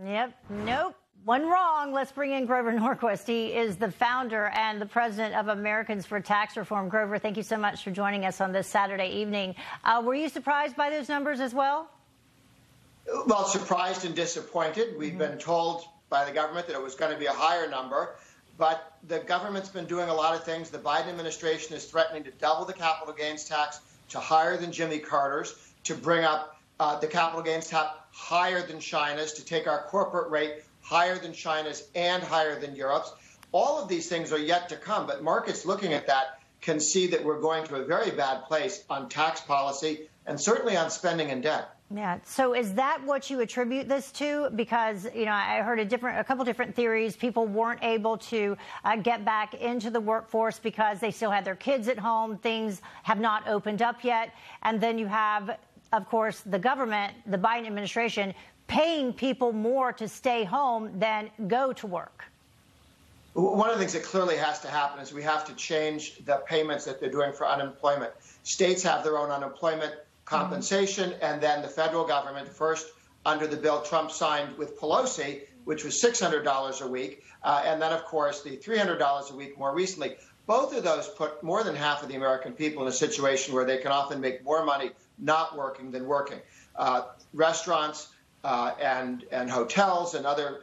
Yep. Nope. One wrong. Let's bring in Grover Noquist. He is the founder and the president of Americans for Tax Reform. Grover, thank you so much for joining us on this Saturday evening. Were you surprised by those numbers as well? Well, surprised and disappointed. We've been told by the government that it was going to be a higher number, but the government's been doing a lot of things. The Biden administration is threatening to double the capital gains tax to higher than Jimmy Carter's, to bring up the capital gains tax higher than China's, to take our corporate rate higher than China's and higher than Europe's. All of these things are yet to come, but markets looking at that can see that we're going to a very bad place on tax policy and certainly on spending and debt. Yeah. So is that what you attribute this to? Because, you know, I heard a couple different theories. People weren't able to get back into the workforce because they still had their kids at home. Things have not opened up yet. And then you have, of course, the government, the Biden administration, paying people more to stay home than go to work. One of the things that clearly has to happen is we have to change the payments that they're doing for unemployment. States have their own unemployment compensation, and then the federal government, first under the bill Trump signed with Pelosi, which was $600 a week, and then, of course, the $300 a week more recently. Both of those put more than half of the American people in a situation where they can often make more money not working than working. Restaurants and hotels and other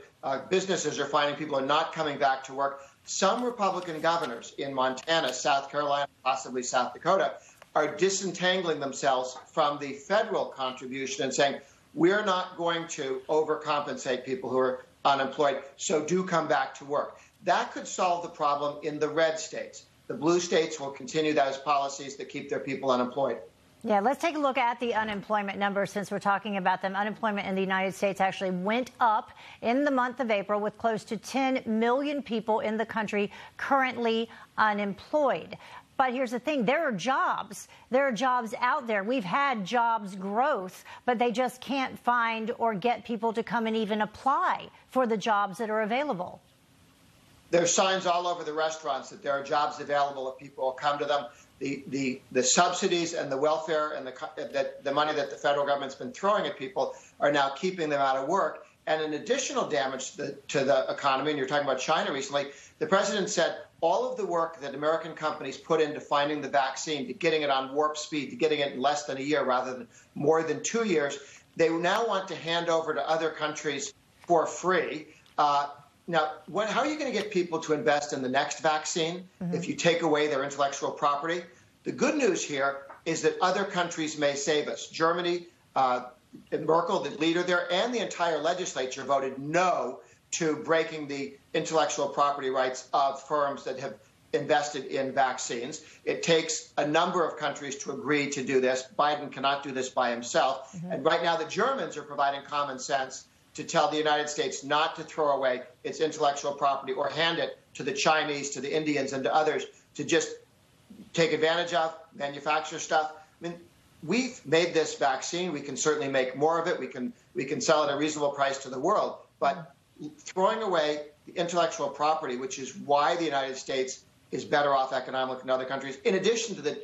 businesses are finding people are not coming back to work. Some Republican governors in Montana, South Carolina, possibly South Dakota, are disentangling themselves from the federal contribution and saying, we're not going to overcompensate people who are unemployed, so do come back to work. That could solve the problem in the red states. The blue states will continue those policies that keep their people unemployed. Yeah, let's take a look at the unemployment numbers since we're talking about them. Unemployment in the United States actually went up in the month of April, with close to 10 million people in the country currently unemployed. But here's the thing, there are jobs. There are jobs out there. We've had jobs growth, but they just can't find or get people to come and even apply for the jobs that are available. There's signs all over the restaurants that there are jobs available if people will come to them. The subsidies and the welfare and the money that the federal government's been throwing at people are now keeping them out of work. And an additional damage to the economy, and you're talking about China recently, the president said all of the work that American companies put into finding the vaccine, to getting it on warp speed, to getting it in less than a year rather than more than 2 years, they now want to hand over to other countries for free. Now, how are you going to get people to invest in the next vaccine if you take away their intellectual property? The good news here is that other countries may save us. Germany, Merkel, the leader there, and the entire legislature voted no to breaking the intellectual property rights of firms that have invested in vaccines. It takes a number of countries to agree to do this. Biden cannot do this by himself. And right now, the Germans are providing common sense to tell the United States not to throw away its intellectual property or hand it to the Chinese, to the Indians, and to others to just take advantage of, manufacture stuff. I mean, we've made this vaccine. We can certainly make more of it. We can sell it at a reasonable price to the world. But throwing away the intellectual property, which is why the United States is better off economically than other countries, in addition to the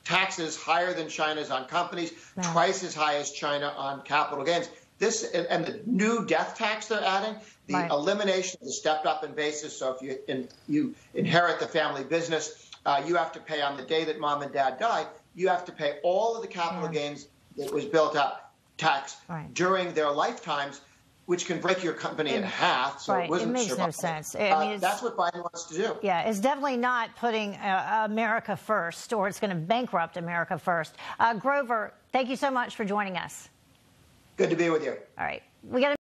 taxes higher than China's on companies, twice as high as China on capital gains. This and the new death tax they're adding, the elimination of the stepped-up in basis. So if you inherit the family business, you have to pay on the day that mom and dad die. You have to pay all of the capital gains that was built up tax during their lifetimes, which can break your company in half. So it makes no sense. I mean, that's what Biden wants to do. Yeah, it's definitely not putting America first, or it's going to bankrupt America first. Grover, thank you so much for joining us. Good to be with you. All right. We got